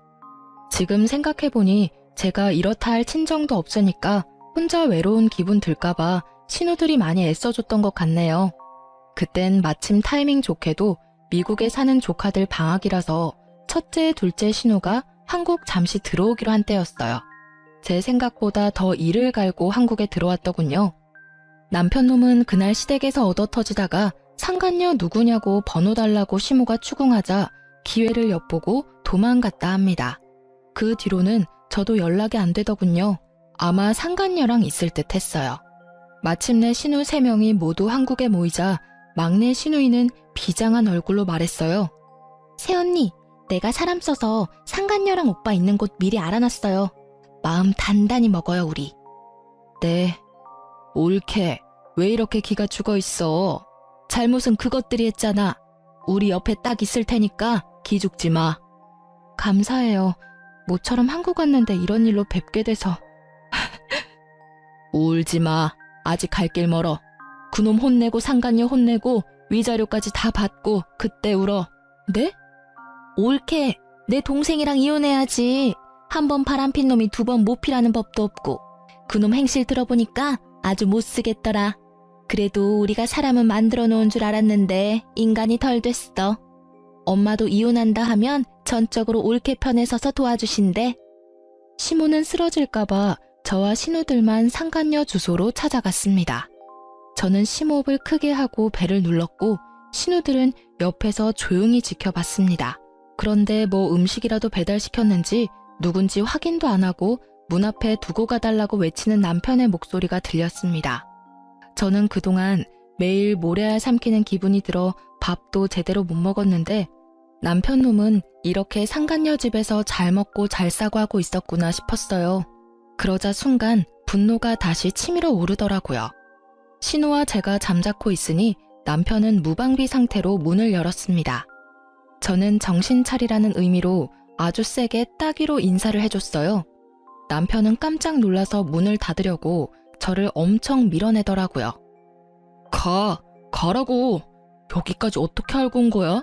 지금 생각해보니 제가 이렇다 할 친정도 없으니까 혼자 외로운 기분 들까봐 신우들이 많이 애써줬던 것 같네요. 그땐 마침 타이밍 좋게도 미국에 사는 조카들 방학이라서 첫째, 둘째 신우가 한국 잠시 들어오기로 한 때였어요. 제 생각보다 더 이를 갈고 한국에 들어왔더군요. 남편 놈은 그날 시댁에서 얻어터지다가 상간녀 누구냐고 번호 달라고 시모가 추궁하자 기회를 엿보고 도망갔다 합니다. 그 뒤로는 저도 연락이 안 되더군요. 아마 상간녀랑 있을 듯 했어요. 마침내 신우 3명이 모두 한국에 모이자 막내 신우이는 비장한 얼굴로 말했어요. 새언니, 내가 사람 써서 상간녀랑 오빠 있는 곳 미리 알아놨어요. 마음 단단히 먹어요, 우리. 네. 옳게. 왜 이렇게 기가 죽어 있어? 잘못은 그것들이 했잖아. 우리 옆에 딱 있을 테니까 기죽지 마. 감사해요. 모처럼 한국 왔는데 이런 일로 뵙게 돼서. 울지 마. 아직 갈 길 멀어. 그놈 혼내고 상간녀 혼내고 위자료까지 다 받고 그때 울어. 네? 옳게. 내 동생이랑 이혼해야지. 한 번 바람핀 놈이 2번 못 피라는 법도 없고. 그놈 행실 들어보니까 아주 못 쓰겠더라. 그래도 우리가 사람은 만들어 놓은 줄 알았는데 인간이 덜 됐어. 엄마도 이혼한다 하면 전적으로 옳게 편에 서서 도와주신대. 시모는 쓰러질까봐 저와 신우들만 상간녀 주소로 찾아갔습니다. 저는 심호흡을 크게 하고 배를 눌렀고 신우들은 옆에서 조용히 지켜봤습니다. 그런데 뭐 음식이라도 배달시켰는지 누군지 확인도 안 하고 문 앞에 두고 가달라고 외치는 남편의 목소리가 들렸습니다. 저는 그동안 매일 모래알 삼키는 기분이 들어 밥도 제대로 못 먹었는데 남편 놈은 이렇게 상간녀 집에서 잘 먹고 잘 싸고 하고 있었구나 싶었어요. 그러자 순간 분노가 다시 치밀어 오르더라고요. 신우와 제가 잠자코 있으니 남편은 무방비 상태로 문을 열었습니다. 저는 정신 차리라는 의미로 아주 세게 따귀로 인사를 해줬어요. 남편은 깜짝 놀라서 문을 닫으려고 저를 엄청 밀어내더라고요. 가라고. 여기까지 어떻게 알고 온 거야?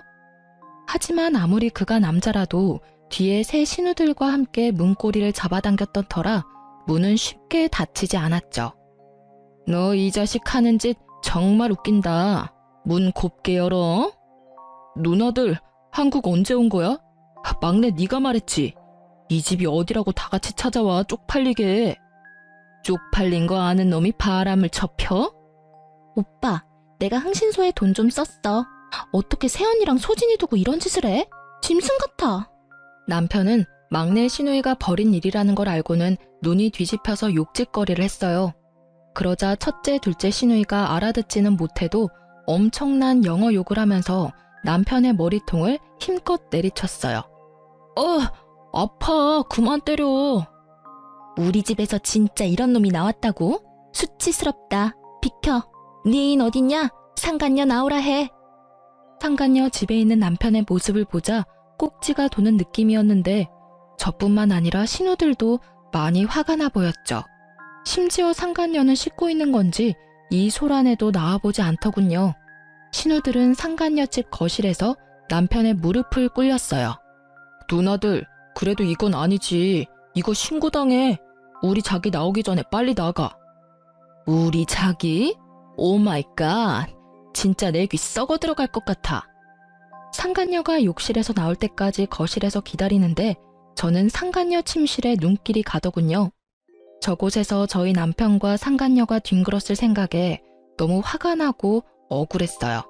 하지만 아무리 그가 남자라도 뒤에 새 신우들과 함께 문고리를 잡아당겼던 터라 문은 쉽게 닫히지 않았죠. 너 이 자식 하는 짓 정말 웃긴다. 문 곱게 열어. 누나들, 한국 언제 온 거야? 막내 네가 말했지. 이 집이 어디라고 다 같이 찾아와 쪽팔리게. 쪽팔린 거 아는 놈이 바람을 쳐펴? 오빠, 내가 흥신소에 돈 좀 썼어. 어떻게 새언니랑 소진이 두고 이런 짓을 해? 짐승 같아. 남편은 막내 신우이가 벌인 일이라는 걸 알고는 눈이 뒤집혀서 욕짓거리를 했어요. 그러자 첫째, 둘째 신우이가 알아듣지는 못해도 엄청난 영어 욕을 하면서 남편의 머리통을 힘껏 내리쳤어요. 아파. 그만 때려. 우리 집에서 진짜 이런 놈이 나왔다고? 수치스럽다. 비켜. 네 인 어딨냐? 상간녀 나오라 해. 상간녀 집에 있는 남편의 모습을 보자 꼭지가 도는 느낌이었는데 저뿐만 아니라 신우들도 많이 화가 나 보였죠. 심지어 상간녀는 씻고 있는 건지 이 소란에도 나와보지 않더군요. 신우들은 상간녀 집 거실에서 남편의 무릎을 꿇렸어요. 누나들, 그래도 이건 아니지. 이거 신고당해. 우리 자기 나오기 전에 빨리 나가. 우리 자기? 오 마이 갓. 진짜 내 귀 썩어 들어갈 것 같아. 상간녀가 욕실에서 나올 때까지 거실에서 기다리는데 저는 상간녀 침실에 눈길이 가더군요. 저곳에서 저희 남편과 상간녀가 뒹굴었을 생각에 너무 화가 나고 억울했어요.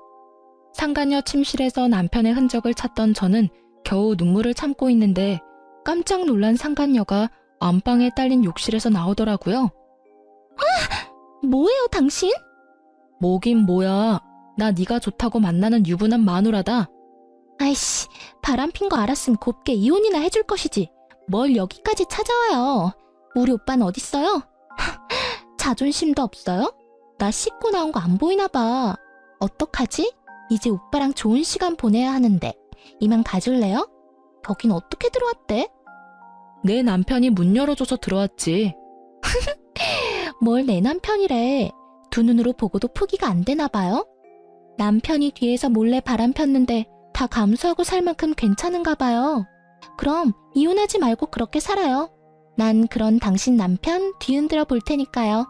상간녀 침실에서 남편의 흔적을 찾던 저는 겨우 눈물을 참고 있는데 깜짝 놀란 상간녀가 안방에 딸린 욕실에서 나오더라고요. 뭐예요, 당신? 뭐긴 뭐야. 나 네가 좋다고 만나는 유부남 마누라다. 아이씨, 바람핀 거 알았으면 곱게 이혼이나 해줄 것이지. 뭘 여기까지 찾아와요. 우리 오빠는 어딨어요? 자존심도 없어요? 나 씻고 나온 거 안 보이나 봐. 어떡하지? 이제 오빠랑 좋은 시간 보내야 하는데 이만 가줄래요? 여긴 어떻게 들어왔대? 내 남편이 문 열어줘서 들어왔지. 뭘 내 남편이래. 두 눈으로 보고도 포기가 안 되나 봐요? 남편이 뒤에서 몰래 바람 폈는데 다 감수하고 살 만큼 괜찮은가 봐요. 그럼 이혼하지 말고 그렇게 살아요. 난 그런 당신 남편 뒤흔들어 볼 테니까요.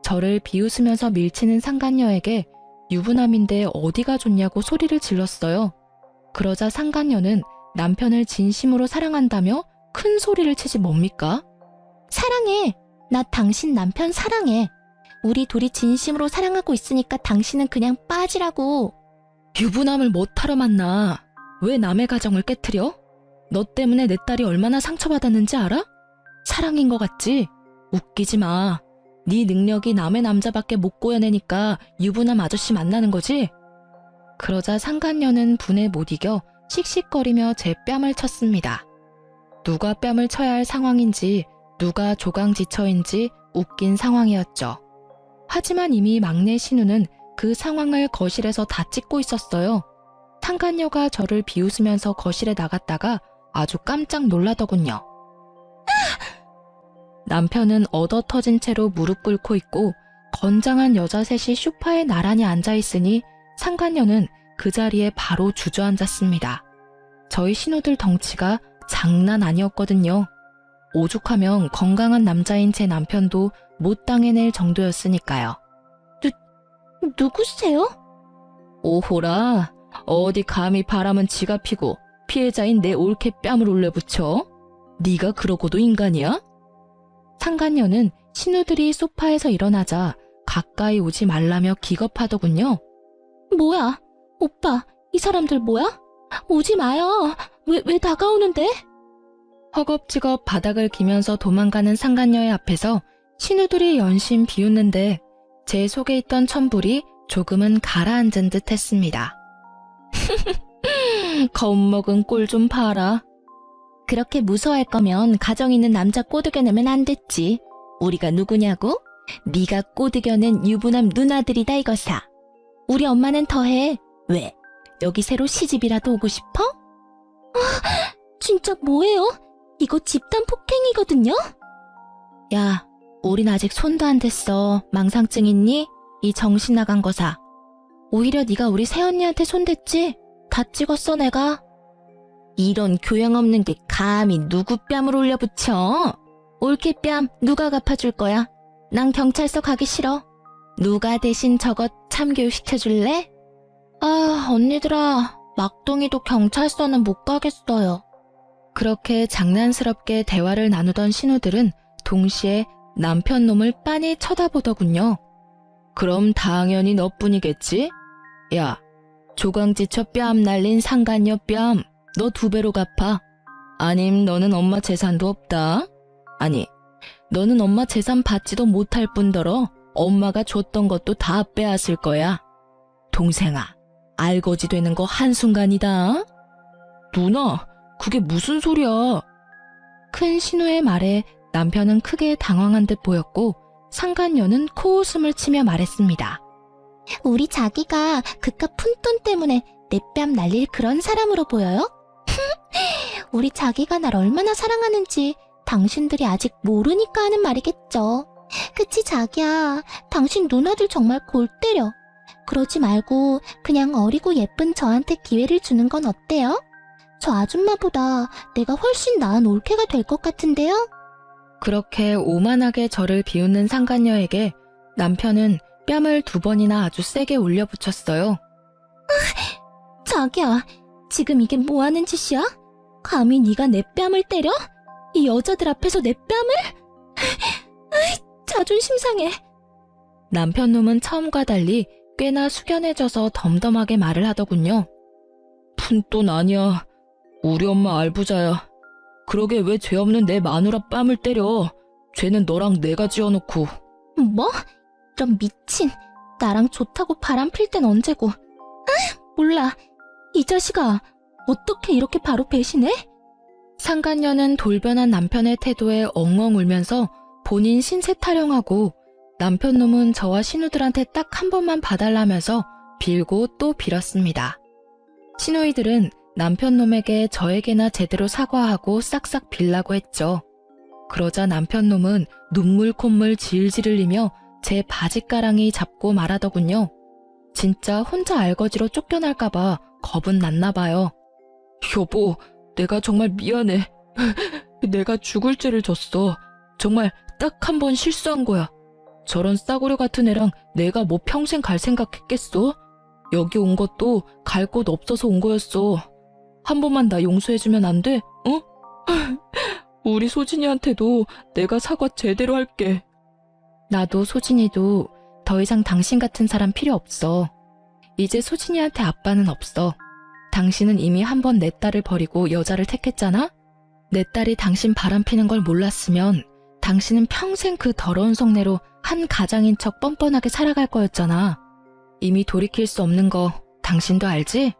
저를 비웃으면서 밀치는 상간녀에게 유부남인데 어디가 좋냐고 소리를 질렀어요. 그러자 상간녀는 남편을 진심으로 사랑한다며 큰 소리를 치지 뭡니까? 사랑해. 나 당신 남편 사랑해. 우리 둘이 진심으로 사랑하고 있으니까 당신은 그냥 빠지라고. 유부남을 못하러 만나. 왜 남의 가정을 깨트려? 너 때문에 내 딸이 얼마나 상처받았는지 알아? 사랑인 것 같지? 웃기지 마. 네 능력이 남의 남자밖에 못 구해내니까 유부남 아저씨 만나는 거지? 그러자 상간녀는 분에 못 이겨 씩씩거리며 제 뺨을 쳤습니다. 누가 뺨을 쳐야 할 상황인지 누가 조강지처인지 웃긴 상황이었죠. 하지만 이미 막내 신우는 그 상황을 거실에서 다 찍고 있었어요. 상간녀가 저를 비웃으면서 거실에 나갔다가 아주 깜짝 놀라더군요. 남편은 얻어 터진 채로 무릎 꿇고 있고 건장한 여자 셋이 소파에 나란히 앉아있으니 상간녀는 그 자리에 바로 주저앉았습니다. 저희 신우들 덩치가 장난 아니었거든요. 오죽하면 건강한 남자인 제 남편도 못 당해낼 정도였으니까요. 누구세요? 오호라, 어디 감히 바람은 지가 피고 피해자인 내 올케 뺨을 올려붙여? 네가 그러고도 인간이야? 상간녀는 신우들이 소파에서 일어나자 가까이 오지 말라며 기겁하더군요. 뭐야? 오빠, 이 사람들 뭐야? 오지 마요. 왜 다가오는데? 허겁지겁 바닥을 기면서 도망가는 상간녀의 앞에서 신우들이 연신 비웃는데 제 속에 있던 천불이 조금은 가라앉은 듯 했습니다. 겁먹은 꼴 좀 봐라. 그렇게 무서워할 거면 가정 있는 남자 꼬드겨내면 안 됐지. 우리가 누구냐고? 네가 꼬드겨낸 유부남 누나들이다 이거사. 우리 엄마는 더해. 왜? 여기 새로 시집이라도 오고 싶어? 진짜 뭐예요? 이거 집단 폭행이거든요? 야, 우린 아직 손도 안 댔어. 망상증 있니? 이 정신 나간 거사. 오히려 네가 우리 새언니한테 손댔지? 다 찍었어 내가. 이런 교양 없는 게 감히 누구 뺨을 올려붙여? 올케 뺨 누가 갚아줄 거야? 난 경찰서 가기 싫어. 누가 대신 저것 참교육 시켜줄래? 아, 언니들아. 막둥이도 경찰서는 못 가겠어요. 그렇게 장난스럽게 대화를 나누던 신우들은 동시에 남편 놈을 빤히 쳐다보더군요. 그럼 당연히 너뿐이겠지? 야, 조강지처 뺨 날린 상간녀 뺨 너 2배로 갚아. 아님 너는 엄마 재산도 없다. 아니, 너는 엄마 재산 받지도 못할 뿐더러 엄마가 줬던 것도 다 빼앗을 거야. 동생아, 알거지 되는 거 한순간이다. 누나, 그게 무슨 소리야? 큰 신우의 말에 남편은 크게 당황한 듯 보였고 상간녀는 코웃음을 치며 말했습니다. 우리 자기가 그깟 푼돈 때문에 내 뺨 날릴 그런 사람으로 보여요? 우리 자기가 날 얼마나 사랑하는지 당신들이 아직 모르니까 하는 말이겠죠. 그치 자기야, 당신 누나들 정말 골 때려. 그러지 말고 그냥 어리고 예쁜 저한테 기회를 주는 건 어때요? 저 아줌마보다 내가 훨씬 나은 올케가 될 것 같은데요? 그렇게 오만하게 저를 비웃는 상간녀에게 남편은 뺨을 2번이나 아주 세게 올려붙였어요. 자기야, 지금 이게 뭐 하는 짓이야? 감히 네가 내 뺨을 때려? 이 여자들 앞에서 내 뺨을? 자존심 상해. 남편 놈은 처음과 달리 꽤나 숙연해져서 덤덤하게 말을 하더군요. 푼돈 아니야. 우리 엄마 알부자야. 그러게 왜 죄 없는 내 마누라 뺨을 때려. 죄는 너랑 내가 지어놓고. 뭐? 이런 미친. 나랑 좋다고 바람 필 땐 언제고. 몰라. 이 자식아, 어떻게 이렇게 바로 배신해? 상간녀는 돌변한 남편의 태도에 엉엉 울면서 본인 신세 타령하고 남편 놈은 저와 신우들한테 딱 한 번만 봐달라면서 빌고 또 빌었습니다. 신우이들은 남편 놈에게 저에게나 제대로 사과하고 싹싹 빌라고 했죠. 그러자 남편 놈은 눈물 콧물 질질 흘리며 제 바지가랑이 잡고 말하더군요. 진짜 혼자 알거지로 쫓겨날까봐 겁은 났나 봐요. 여보, 내가 정말 미안해. 내가 죽을 죄를 졌어. 정말 딱 한 번 실수한 거야. 저런 싸구려 같은 애랑 내가 뭐 평생 갈 생각했겠어? 여기 온 것도 갈 곳 없어서 온 거였어. 한 번만 나 용서해주면 안 돼? 어? 우리 소진이한테도 내가 사과 제대로 할게. 나도 소진이도 더 이상 당신 같은 사람 필요 없어. 이제 소진이한테 아빠는 없어. 당신은 이미 한 번 내 딸을 버리고 여자를 택했잖아? 내 딸이 당신 바람피는 걸 몰랐으면 당신은 평생 그 더러운 속내로 한 가장인 척 뻔뻔하게 살아갈 거였잖아. 이미 돌이킬 수 없는 거 당신도 알지?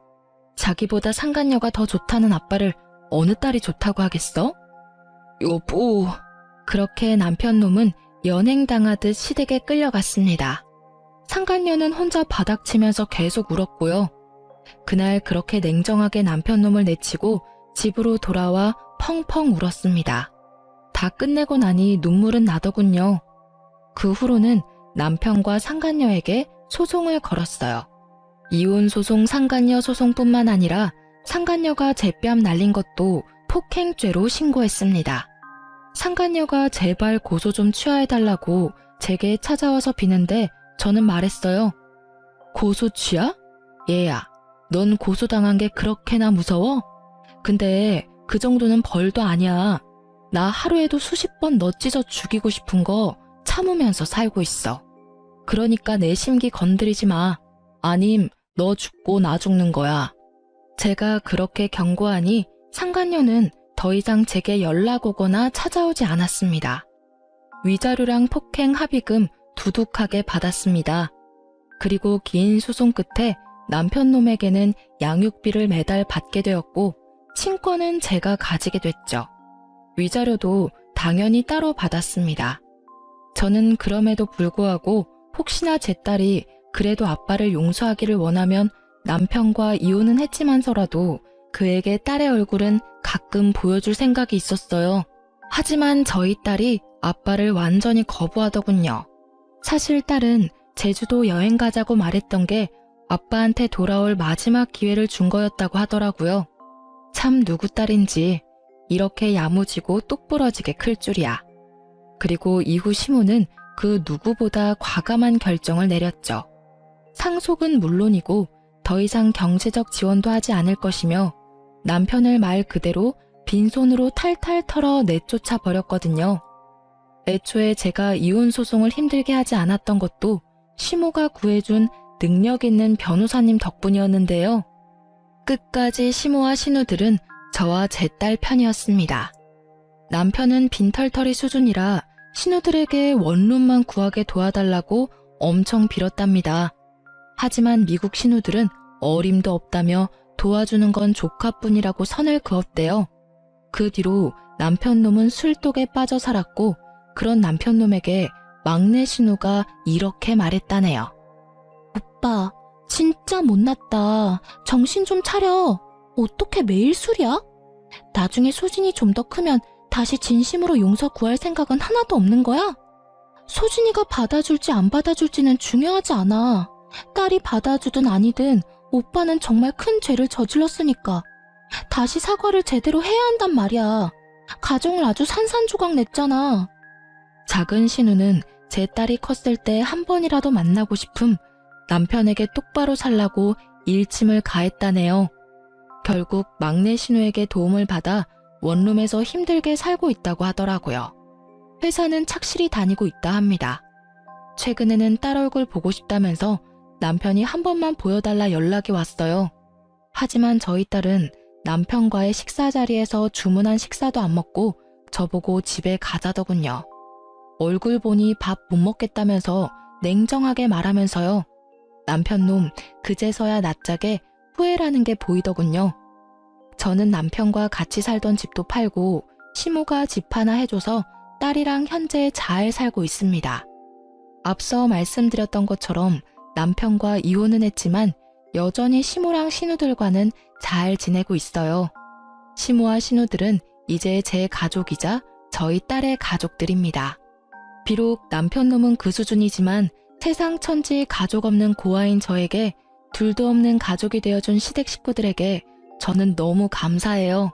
자기보다 상간녀가 더 좋다는 아빠를 어느 딸이 좋다고 하겠어? 여보. 그렇게 남편 놈은 연행당하듯 시댁에 끌려갔습니다. 상간녀는 혼자 바닥치면서 계속 울었고요. 그날 그렇게 냉정하게 남편 놈을 내치고 집으로 돌아와 펑펑 울었습니다. 다 끝내고 나니 눈물은 나더군요. 그 후로는 남편과 상간녀에게 소송을 걸었어요. 이혼 소송, 상간녀 소송뿐만 아니라 상간녀가 제 뺨 날린 것도 폭행죄로 신고했습니다. 상간녀가 제발 고소 좀 취하해달라고 제게 찾아와서 비는데 저는 말했어요. 고소 취하? 얘야, 넌 고소당한 게 그렇게나 무서워? 근데 그 정도는 벌도 아니야. 나 하루에도 수십 번 너 찢어 죽이고 싶은 거 참으면서 살고 있어. 그러니까 내 심기 건드리지 마. 아님 너 죽고 나 죽는 거야. 제가 그렇게 경고하니 상간녀는 더 이상 제게 연락 오거나 찾아오지 않았습니다. 위자료랑 폭행 합의금 두둑하게 받았습니다. 그리고 긴 소송 끝에 남편 놈에게는 양육비를 매달 받게 되었고 친권은 제가 가지게 됐죠. 위자료도 당연히 따로 받았습니다. 저는 그럼에도 불구하고 혹시나 제 딸이 그래도 아빠를 용서하기를 원하면 남편과 이혼은 했지만서라도 그에게 딸의 얼굴은 가끔 보여줄 생각이 있었어요. 하지만 저희 딸이 아빠를 완전히 거부하더군요. 사실 딸은 제주도 여행 가자고 말했던 게 아빠한테 돌아올 마지막 기회를 준 거였다고 하더라고요. 참 누구 딸인지 이렇게 야무지고 똑부러지게 클 줄이야. 그리고 이후 시모는 그 누구보다 과감한 결정을 내렸죠. 상속은 물론이고 더 이상 경제적 지원도 하지 않을 것이며 남편을 말 그대로 빈손으로 탈탈 털어 내쫓아 버렸거든요. 애초에 제가 이혼 소송을 힘들게 하지 않았던 것도 시모가 구해준 능력 있는 변호사님 덕분이었는데요. 끝까지 시모와 신우들은 저와 제 딸 편이었습니다. 남편은 빈털터리 수준이라 신우들에게 원룸만 구하게 도와달라고 엄청 빌었답니다. 하지만 미국 신우들은 어림도 없다며 도와주는 건 조카뿐이라고 선을 그었대요. 그 뒤로 남편놈은 술독에 빠져 살았고 그런 남편놈에게 막내 신우가 이렇게 말했다네요. 오빠, 진짜 못났다. 정신 좀 차려. 어떻게 매일 술이야? 나중에 소진이 좀 더 크면 다시 진심으로 용서 구할 생각은 하나도 없는 거야? 소진이가 받아줄지 안 받아줄지는 중요하지 않아. 딸이 받아주든 아니든 오빠는 정말 큰 죄를 저질렀으니까 다시 사과를 제대로 해야 한단 말이야. 가정을 아주 산산조각 냈잖아. 작은 신우는 제 딸이 컸을 때 한 번이라도 만나고 싶음 남편에게 똑바로 살라고 일침을 가했다네요. 결국 막내 신우에게 도움을 받아 원룸에서 힘들게 살고 있다고 하더라고요. 회사는 착실히 다니고 있다 합니다. 최근에는 딸 얼굴 보고 싶다면서 남편이 한 번만 보여달라 연락이 왔어요. 하지만 저희 딸은 남편과의 식사 자리에서 주문한 식사도 안 먹고 저보고 집에 가자더군요. 얼굴 보니 밥 못 먹겠다면서 냉정하게 말하면서요. 남편놈 그제서야 낯짝에 후회라는 게 보이더군요. 저는 남편과 같이 살던 집도 팔고 시모가 집 하나 해줘서 딸이랑 현재 잘 살고 있습니다. 앞서 말씀드렸던 것처럼 남편과 이혼은 했지만 여전히 시모랑 신우들과는 잘 지내고 있어요. 시모와 신우들은 이제 제 가족이자 저희 딸의 가족들입니다. 비록 남편놈은 그 수준이지만 세상 천지 가족 없는 고아인 저에게 둘도 없는 가족이 되어준 시댁 식구들에게 저는 너무 감사해요.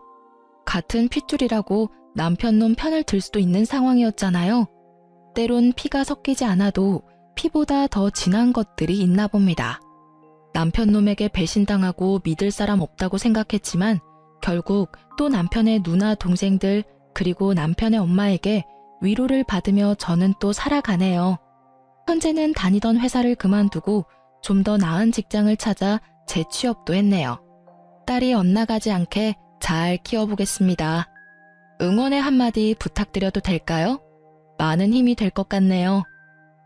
같은 핏줄이라고 남편놈 편을 들 수도 있는 상황이었잖아요. 때론 피가 섞이지 않아도 피보다 더 진한 것들이 있나 봅니다. 남편놈에게 배신당하고 믿을 사람 없다고 생각했지만 결국 또 남편의 누나 동생들 그리고 남편의 엄마에게 위로를 받으며 저는 또 살아가네요. 현재는 다니던 회사를 그만두고 좀 더 나은 직장을 찾아 재취업도 했네요. 딸이 엇나가지 않게 잘 키워보겠습니다. 응원의 한마디 부탁드려도 될까요? 많은 힘이 될 것 같네요.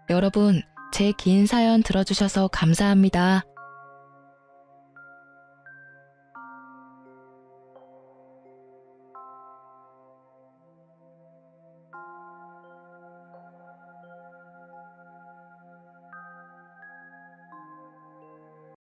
여러분, 제 긴 사연 들어주셔서 감사합니다.